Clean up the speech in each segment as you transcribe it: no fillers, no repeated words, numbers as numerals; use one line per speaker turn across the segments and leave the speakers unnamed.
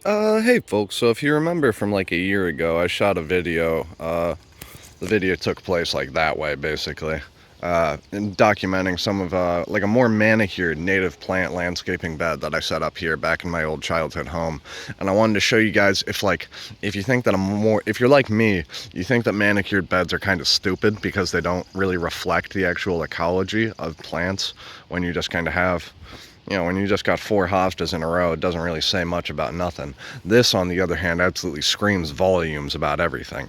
Hey folks, so if you remember from like a year ago, I shot a video. The video took place like that way, basically. In documenting some of, like a more manicured native plant landscaping bed that I set up here back in my old childhood home. And I wanted to show you guys if you think that if you're like me, you think that manicured beds are kind of stupid because they don't really reflect the actual ecology of plants when you just kind of have when you just got four hostas in a row, it doesn't really say much about nothing. This, on the other hand, absolutely screams volumes about everything.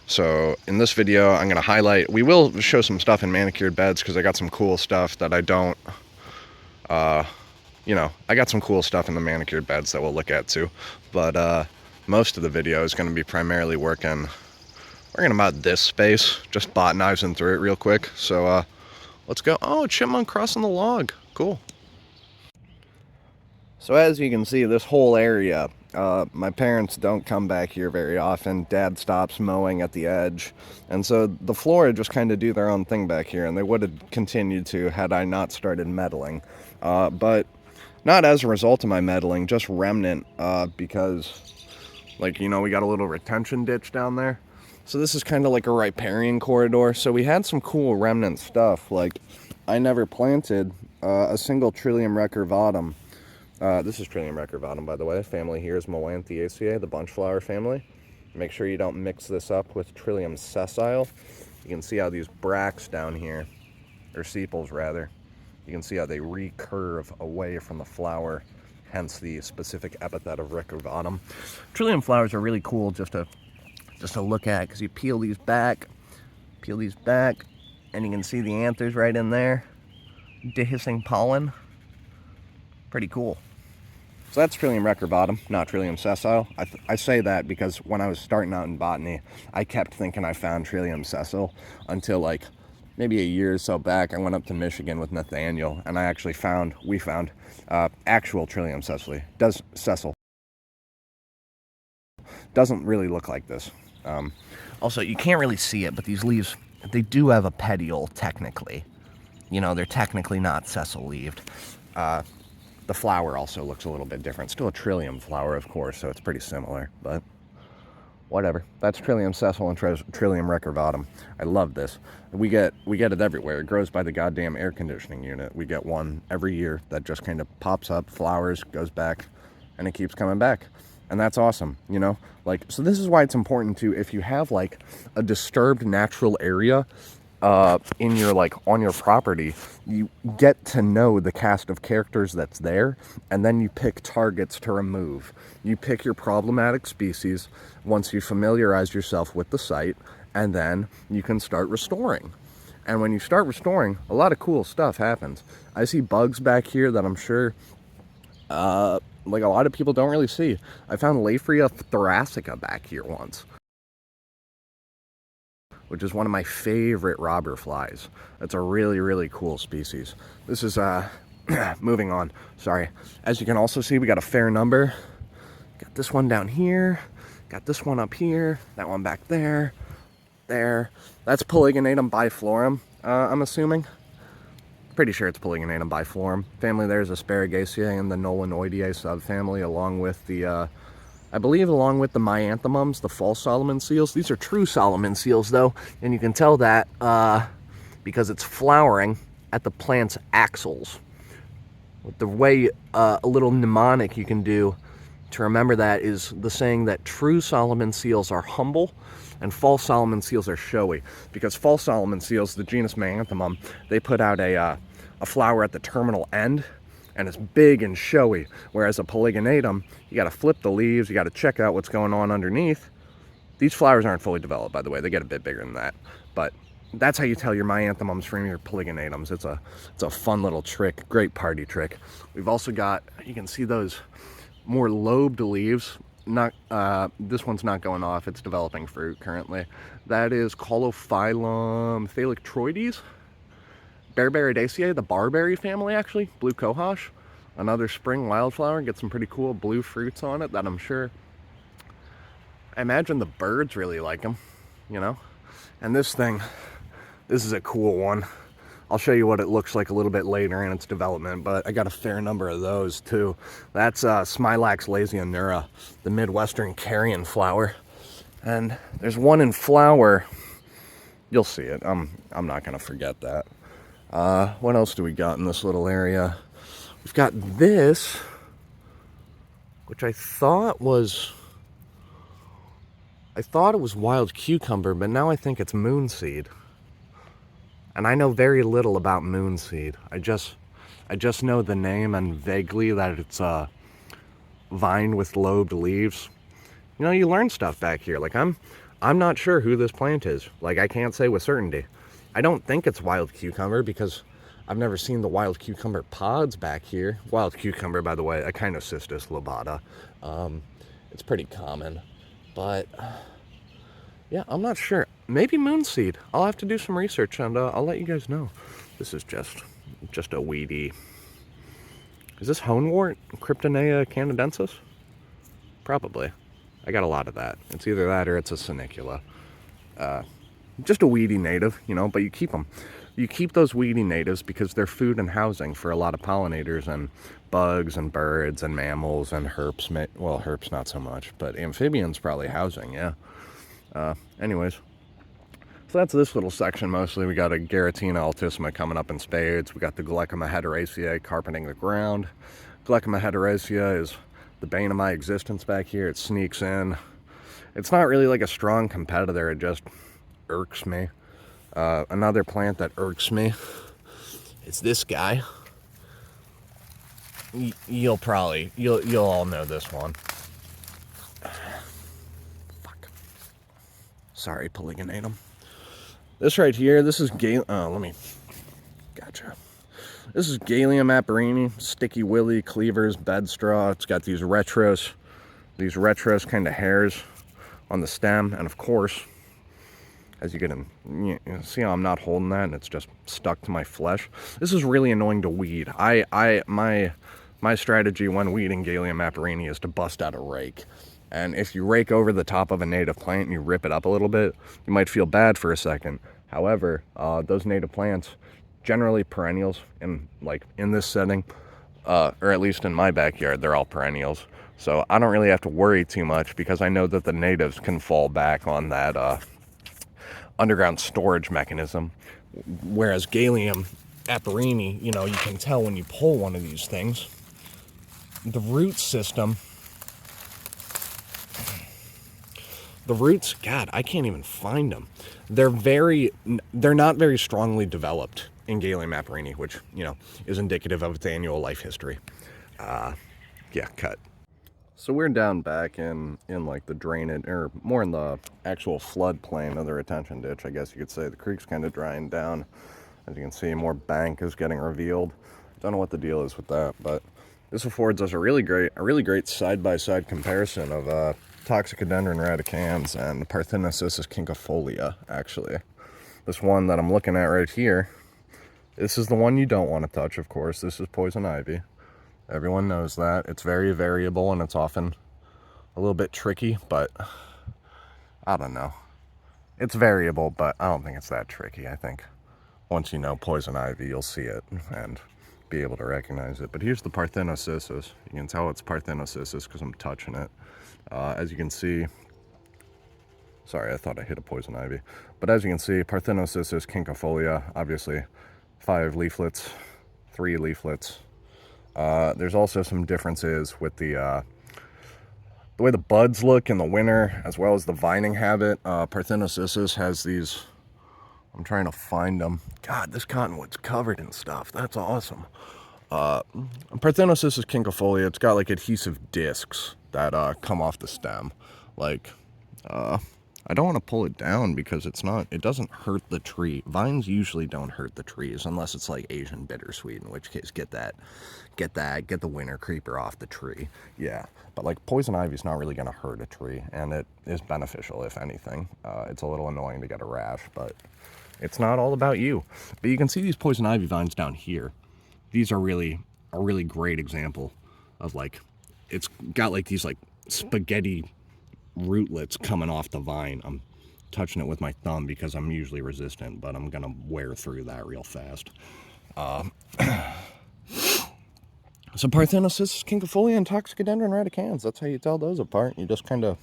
So in this video, I'm going to we will show some stuff in manicured beds because I got some cool stuff that I don't, I got some cool stuff in the manicured beds that we'll look at too. But most of the video is going to be primarily working about this space, just botanizing through it real quick. So let's go. Oh, chipmunk crossing the log. Cool. So as you can see, this whole area, my parents don't come back here very often. Dad stops mowing at the edge. And so the flora just kind of do their own thing back here, and they would have continued to had I not started meddling. But not as a result of my meddling, just remnant, because, we got a little retention ditch down there. So this is kind of like a riparian corridor. So we had some cool remnant stuff. Like, I never planted a single Trillium recurvatum. This is Trillium recurvatum, by the way. Family here is Melanthiaceae, the bunchflower family. Make sure you don't mix this up with Trillium sessile. You can see how these bracts down here, or sepals rather, you can see how they recurve away from the flower, hence the specific epithet of recurvatum. Trillium flowers are really cool just to look at, because you peel these back, and you can see the anthers right in there, dehiscing pollen. Pretty cool. So that's Trillium recurvatum, not Trillium sessile. I say that because when I was starting out in botany, I kept thinking I found Trillium sessile until like maybe a year or so back. I went up to Michigan with Nathaniel, and we found actual Trillium sessile. Sessile doesn't really look like this. Also, you can't really see it, but these leaves, they do have a petiole technically. They're technically not sessile-leaved. The flower also looks a little bit different. Still a Trillium flower, of course, so it's pretty similar, but whatever. That's Trillium sessile and Trillium recurvatum. I love this. We get it everywhere. It grows by the goddamn air conditioning unit. We get one every year that just kind of pops up, flowers, goes back, and it keeps coming back. And that's awesome, so this is why it's important to, if you have like a disturbed natural area in your on your property, you get to know the cast of characters that's there, and then you pick targets to remove. You pick your problematic species once you familiarize yourself with the site, and then you can start restoring. And when you start restoring, a lot of cool stuff happens. I see bugs back here that I'm sure a lot of people don't really see. I found Lafria thoracica back here once, which is one of my favorite robber flies. That's a really, really cool species. This is, moving on, sorry. As you can also see, we got a fair number. Got this one down here, got this one up here, that one back there, there. That's Polygonatum biflorum, I'm assuming. Pretty sure it's Polygonatum biflorum. Family there is Asparagaceae and the Nolanoideae subfamily, along with the, I believe along with the Myanthemums, the false Solomon seals. These are true Solomon seals though, and you can tell that because it's flowering at the plant's axils. With the way a little mnemonic you can do to remember that is the saying that true Solomon seals are humble and false Solomon seals are showy. Because false Solomon seals, the genus Myanthemum, they put out a flower at the terminal end, and it's big and showy, whereas a Polygonatum, you got to flip the leaves, you got to check out what's going on underneath. These flowers aren't fully developed, by the way. They get a bit bigger than that, but that's how you tell your Myanthemums from your Polygonatums. It's a fun little trick, great party trick. We've also got, you can see those more lobed leaves. Not this one's not going off, it's developing fruit currently. That is Caulophyllum thalictroides. Berberidaceae, the barberry family, actually. Blue cohosh, another spring wildflower. Get some pretty cool blue fruits on it that I'm sure, I imagine the birds really like them, And this thing, this is a cool one. I'll show you what it looks like a little bit later in its development, but I got a fair number of those too. That's Smilax lasionura, the Midwestern carrion flower. And there's one in flower. You'll see it. I'm not gonna forget that. What else do we got in this little area? We've got this, which I thought it was wild cucumber, but now I think it's moonseed. And I know very little about moonseed. I just know the name and vaguely that it's a vine with lobed leaves. You know, you learn stuff back here. Like I'm not sure who this plant is. Like I can't say with certainty. I don't think it's wild cucumber because I've never seen the wild cucumber pods back here. Wild cucumber, by the way, Echinocystis lobata. It's pretty common, but yeah, I'm not sure. Maybe moonseed. I'll have to do some research and I'll let you guys know. This is just a weedy. Is this honewort? Cryptonea canadensis? Probably. I got a lot of that. It's either that or it's a Senicula. Just a weedy native, you know, but you keep them. You keep those weedy natives because they're food and housing for a lot of pollinators and bugs and birds and mammals and herps. Well, herps not so much, but amphibians probably housing, yeah. Anyways, so that's this little section mostly. We got a Garatina altissima coming up in spades. We got the Glechema hederaceae carpeting the ground. Glechema hederaceae is the bane of my existence back here. It sneaks in. It's not really like a strong competitor. It just irks me. Another plant that irks me is this guy. You'll all know this one. Sorry, polygonatum. This right here, this is gotcha. This is Galium apparini, sticky willy, cleavers, bed straw. It's got these retros kind of hairs on the stem, and of course, as you get in, you see how I'm not holding that, and it's just stuck to my flesh. This is really annoying to weed. My strategy when weeding Galium apparini is to bust out a rake. And if you rake over the top of a native plant and you rip it up a little bit, you might feel bad for a second. However, those native plants, generally perennials, in this setting, or at least in my backyard, they're all perennials. So I don't really have to worry too much because I know that the natives can fall back on that underground storage mechanism. Whereas Galium apparini, you know, you can tell when you pull one of these things, the root system. The roots, God, I can't even find them. They're not very strongly developed in Galium apparini, which, you know, is indicative of its annual life history. Yeah, cut. So we're down back in like the drainage, or more in the actual floodplain of the retention ditch, I guess you could say. The creek's kind of drying down. As you can see, more bank is getting revealed. Don't know what the deal is with that, but this affords us a really great side-by-side comparison of Toxicodendron radicans and Parthenocissus kinkifolia, actually. This one that I'm looking at right here, this is the one you don't want to touch, of course. This is poison ivy. Everyone knows that. It's very variable and it's often a little bit tricky, but I don't know. It's variable, but I don't think it's that tricky. I think once you know poison ivy, you'll see it and be able to recognize it. But here's the Parthenocissus. You can tell it's Parthenocissus because I'm touching it. As you can see, sorry, I thought I hit a poison ivy. But as you can see, Parthenocissus kinkifolia, obviously 5 leaflets, 3 leaflets. There's also some differences with the way the buds look in the winter, as well as the vining habit. Parthenocissus has these, I'm trying to find them. God, this cottonwood's covered in stuff. That's awesome. Parthenocissus kinkifolia, it's got like adhesive discs that come off the stem. Like, I don't want to pull it down because it doesn't hurt the tree. Vines usually don't hurt the trees unless it's like Asian bittersweet, in which case get the winter creeper off the tree. Yeah, but like poison ivy is not really going to hurt a tree, and it is beneficial if anything. It's a little annoying to get a rash, but it's not all about you. But you can see these poison ivy vines down here. These are a really great example of like, it's got like these like spaghetti rootlets coming off the vine. I'm touching it with my thumb because I'm usually resistant, but I'm gonna wear through that real fast. So Parthenosis, Kinkifolia, and Toxicodendron radicans. That's how you tell those apart. You just kind of,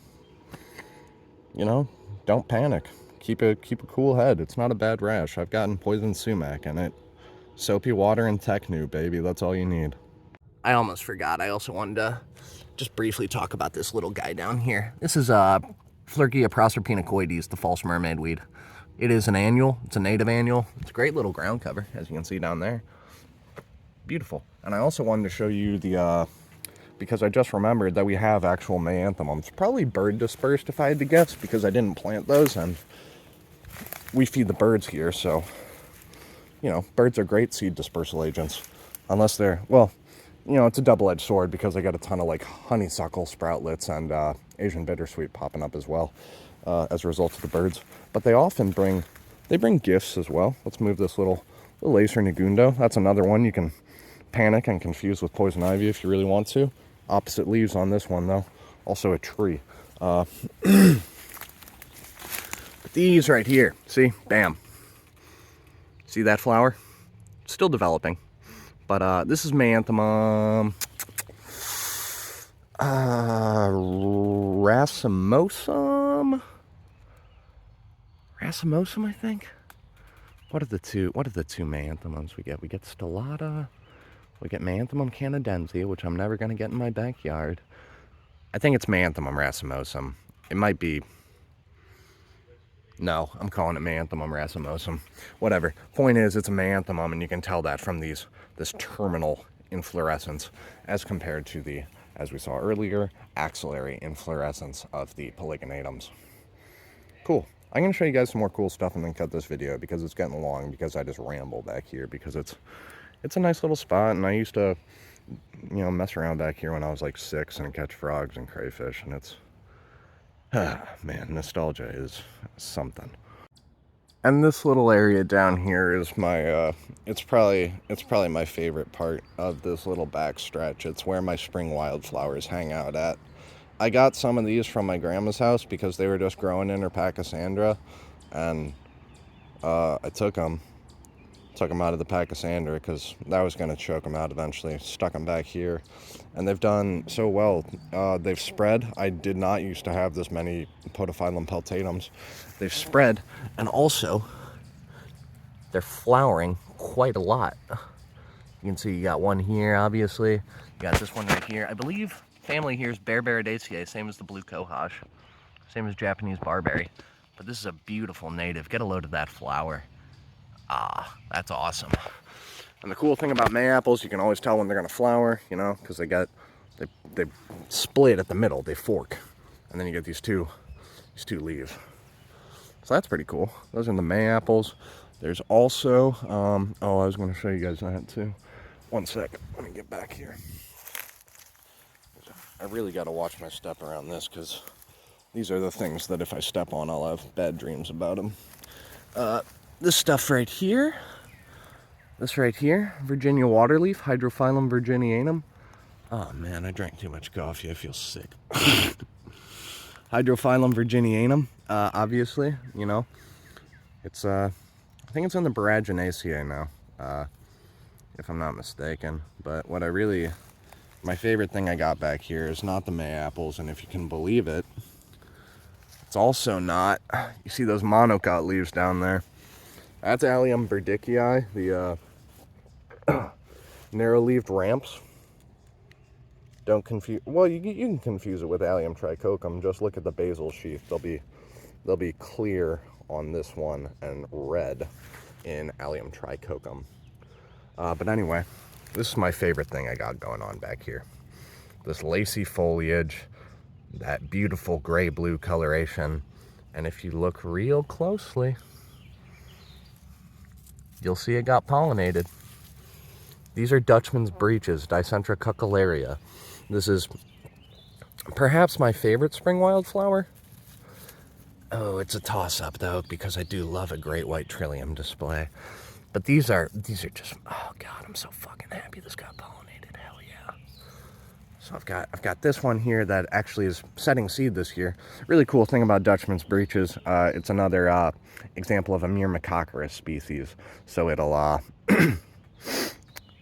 you know, don't panic. Keep a cool head. It's not a bad rash. I've gotten poison sumac in it. Soapy water and Technu, baby. That's all you need. I almost forgot. I also wanted to just briefly talk about this little guy down here. This is Flirkia proserpinicoides, the false mermaid weed. It is an annual. It's a native annual. It's a great little ground cover, as you can see down there. Beautiful. And I also wanted to show you the, because I just remembered that we have actual Mayanthemums. Probably bird dispersed if I had to guess, because I didn't plant those, and we feed the birds here, so, you know, birds are great seed dispersal agents. Unless they're, well, you know, it's a double-edged sword because I got a ton of, like, honeysuckle sproutlets and Asian bittersweet popping up as well as a result of the birds. But they often bring gifts as well. Let's move this little Acer Negundo. That's another one you can panic and confuse with poison ivy if you really want to. Opposite leaves on this one, though. Also a tree. These right here, see, bam. See that flower? Still developing. But this is Mayanthemum racemosum. Racemosum, I think. What are the two Mayanthemums we get? We get Stellata. We get Mayanthemum canadense, which I'm never gonna get in my backyard. I think it's Mayanthemum racemosum. It might be. No, I'm calling it Mayanthemum racemosum. Whatever. Point is, it's a Mayanthemum, and you can tell that from this terminal inflorescence as compared to the, as we saw earlier, axillary inflorescence of the polygonatums. Cool. I'm going to show you guys some more cool stuff and then cut this video because it's getting long, because I just ramble back here because it's a nice little spot, and I used to, you know, mess around back here when I was like 6 and catch frogs and crayfish, and it's, man, nostalgia is something. And this little area down here is my, it's probably my favorite part of this little back stretch. It's where my spring wildflowers hang out at. I got some of these from my grandma's house because they were just growing in her Pachysandra, and I took them out of the Pachysandra because that was going to choke them out eventually. Stuck them back here, and they've done so well. They've spread. I did not used to have this many Podophyllum peltatums. They've spread, and also they're flowering quite a lot. You can see you got one here, obviously. You got this one right here. I believe family here is Berberidaceae, same as the blue cohosh, same as Japanese barberry. But this is a beautiful native. Get a load of that flower. Ah, that's awesome. And the cool thing about May-apples, you can always tell when they're gonna flower, you know, because they split at the middle, they fork, and then you get these two leaves. So that's pretty cool. Those are the May-apples. There's also, oh, I was gonna show you guys that too. One sec, let me get back here. I really gotta watch my step around this because these are the things that if I step on, I'll have bad dreams about them. This stuff right here, Virginia waterleaf, Hydrophyllum virginianum. Oh man, I drank too much coffee, I feel sick. Hydrophyllum virginianum, obviously, you know. It's, I think it's in the Boraginaceae now, if I'm not mistaken. But what my favorite thing I got back here is not the May-apples, and if you can believe it, it's also not, you see those monocot leaves down there? That's Allium verdicii, the narrow-leaved ramps. Don't confuse, well, you can confuse it with Allium trichocum. Just look at the basal sheath. They'll be clear on this one and red in Allium trichocum. But anyway, this is my favorite thing I got going on back here. This lacy foliage, that beautiful gray-blue coloration, and if you look real closely, you'll see it got pollinated. These are Dutchman's breeches, Dicentra cucullaria. This is perhaps my favorite spring wildflower. Oh, it's a toss-up though, because I do love a great white trillium display. But these are just, oh God, I'm so fucking happy this got pollinated, hell yeah. So I've got this one here that actually is setting seed this year. Really cool thing about Dutchman's breeches, it's another example of a Myrmecoccus species. So it'll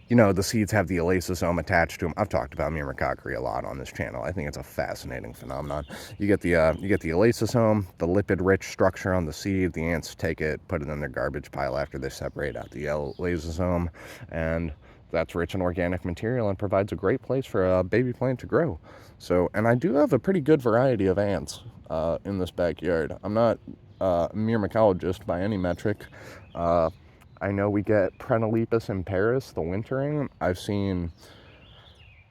you know, the seeds have the elasosome attached to them. I've talked about Myrmecoccus a lot on this channel. I think it's a fascinating phenomenon. You get the elasosome, the lipid-rich structure on the seed. The ants take it, put it in their garbage pile after they separate out the elasosome, and that's rich in organic material and provides a great place for a baby plant to grow. So, and I do have a pretty good variety of ants in this backyard. I'm not a myrmecologist by any metric. I know we get Prenolepis in Paris, the wintering. I've seen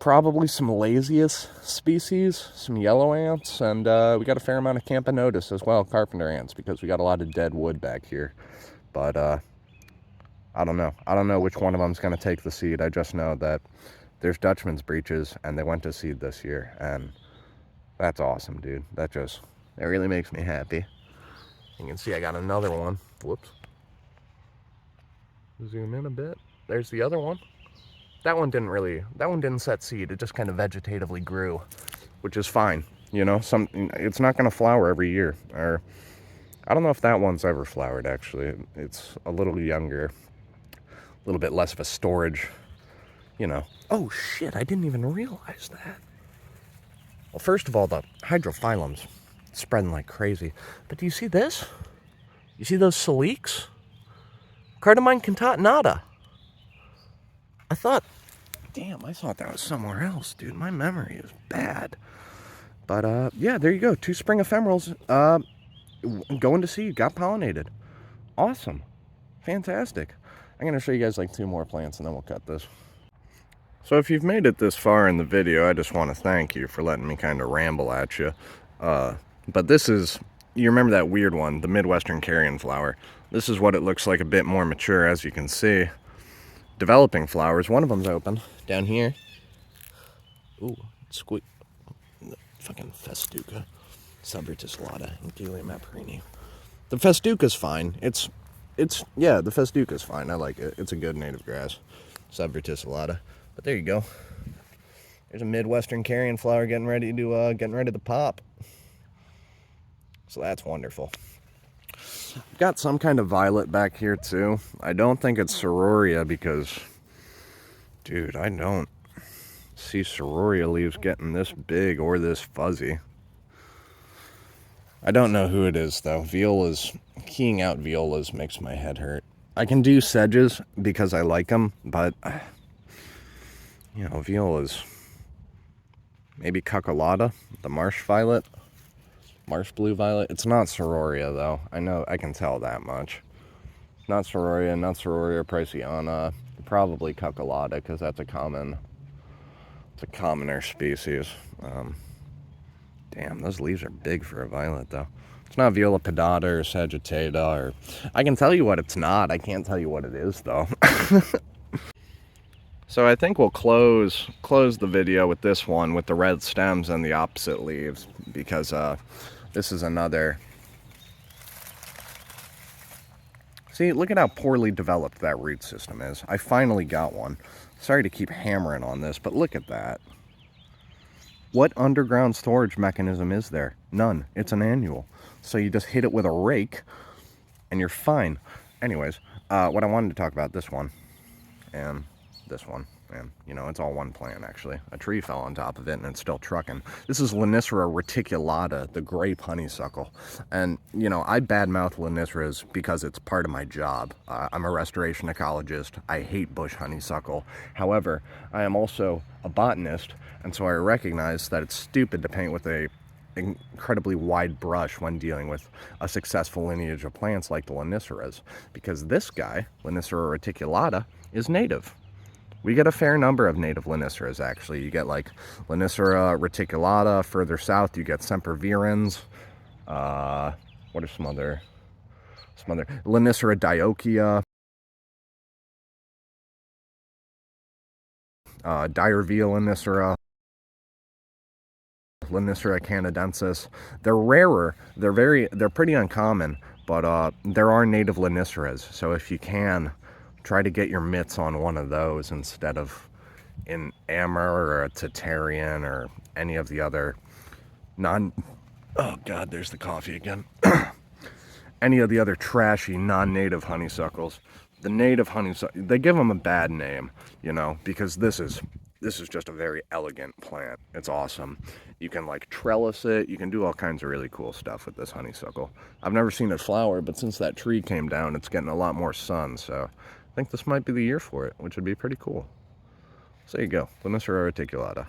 probably some Lasius species, some yellow ants, and we got a fair amount of Camponotus as well, carpenter ants, because we got a lot of dead wood back here. But I don't know. I don't know which one of them's going to take the seed. I just know that there's Dutchman's breeches, and they went to seed this year, and that's awesome, dude. That really makes me happy. You can see I got another one. Whoops. Zoom in a bit. There's the other one. That one didn't set seed. It just kind of vegetatively grew, which is fine. You know, it's not going to flower every year. Or I don't know if that one's ever flowered, actually. It's a little younger, a little bit less of a storage, you know. Oh shit, I didn't even realize that. Well, first of all, the hydrophyllum's spreading like crazy. But do you see this? You see those saliques? Cardamine concatenata. I thought that was somewhere else, dude. My memory is bad. But, yeah, there you go. 2 spring ephemerals going to seed, got pollinated. Awesome. Fantastic. I'm going to show you guys like 2 more plants and then we'll cut this. So if you've made it this far in the video, I just want to thank you for letting me kind of ramble at you. But this is, you remember that weird one, the Midwestern carrion flower. This is what it looks like a bit more mature, as you can see. Developing flowers. One of them's open down here. Ooh, squeak. Fucking Festuca. Subverticillata and Delium perini. The Festuca's fine. Yeah, the Festuca's fine. I like it. It's a good native grass. Subverticillata. But there you go. There's a Midwestern carrion flower getting ready to pop. So that's wonderful. Got some kind of violet back here too. I don't think it's Sororia because, dude, I don't see Sororia leaves getting this big or this fuzzy. I don't know who it is though. Keying out violas makes my head hurt. I can do sedges because I like them, but, you know, violas. Maybe Cuculata, the marsh violet. Marsh blue violet. It's not Sororia though. I know, I can tell that much. Not Sororia, not Sororia Priceana. Probably Cuculata because that's a commoner species. Damn, those leaves are big for a violet though. It's not Viola pedata or Sagittata, or I can tell you what it's not. I can't tell you what it is though. So I think we'll close the video with this one with the red stems and the opposite leaves because this is another. See, look at how poorly developed that root system is. I finally got one. Sorry to keep hammering on this, but look at that. What underground storage mechanism is there? None. It's an annual. So you just hit it with a rake and you're fine. Anyways, what I wanted to talk about, this one and this one. And, you know, it's all one plant, actually. A tree fell on top of it, and it's still trucking. This is Lonicera reticulata, the grape honeysuckle. And, you know, I badmouth Loniceras because it's part of my job. I'm a restoration ecologist. I hate bush honeysuckle. However, I am also a botanist, and so I recognize that it's stupid to paint with a incredibly wide brush when dealing with a successful lineage of plants like the Loniceras. Because this guy, Lonicera reticulata, is native. We get a fair number of native Loniceras, actually. You get like Lonicera reticulata. Further south, you get sempervirens. What are some other? Lonicera dioica. Dyrevia Lonicera. Lonicera canadensis. They're rarer. They're pretty uncommon, but there are native Loniceras. So if you can, try to get your mitts on one of those instead of an Amur or a Tatarian or any of the other oh god, there's the coffee again. Any of the other trashy non-native honeysuckles. The native honeysuckle, they give them a bad name, you know, because this is just a very elegant plant. It's awesome. You can like trellis it. You can do all kinds of really cool stuff with this honeysuckle. I've never seen it flower, but since that tree came down, it's getting a lot more sun. So I think this might be the year for it, which would be pretty cool. So there you go, Lonicera reticulata.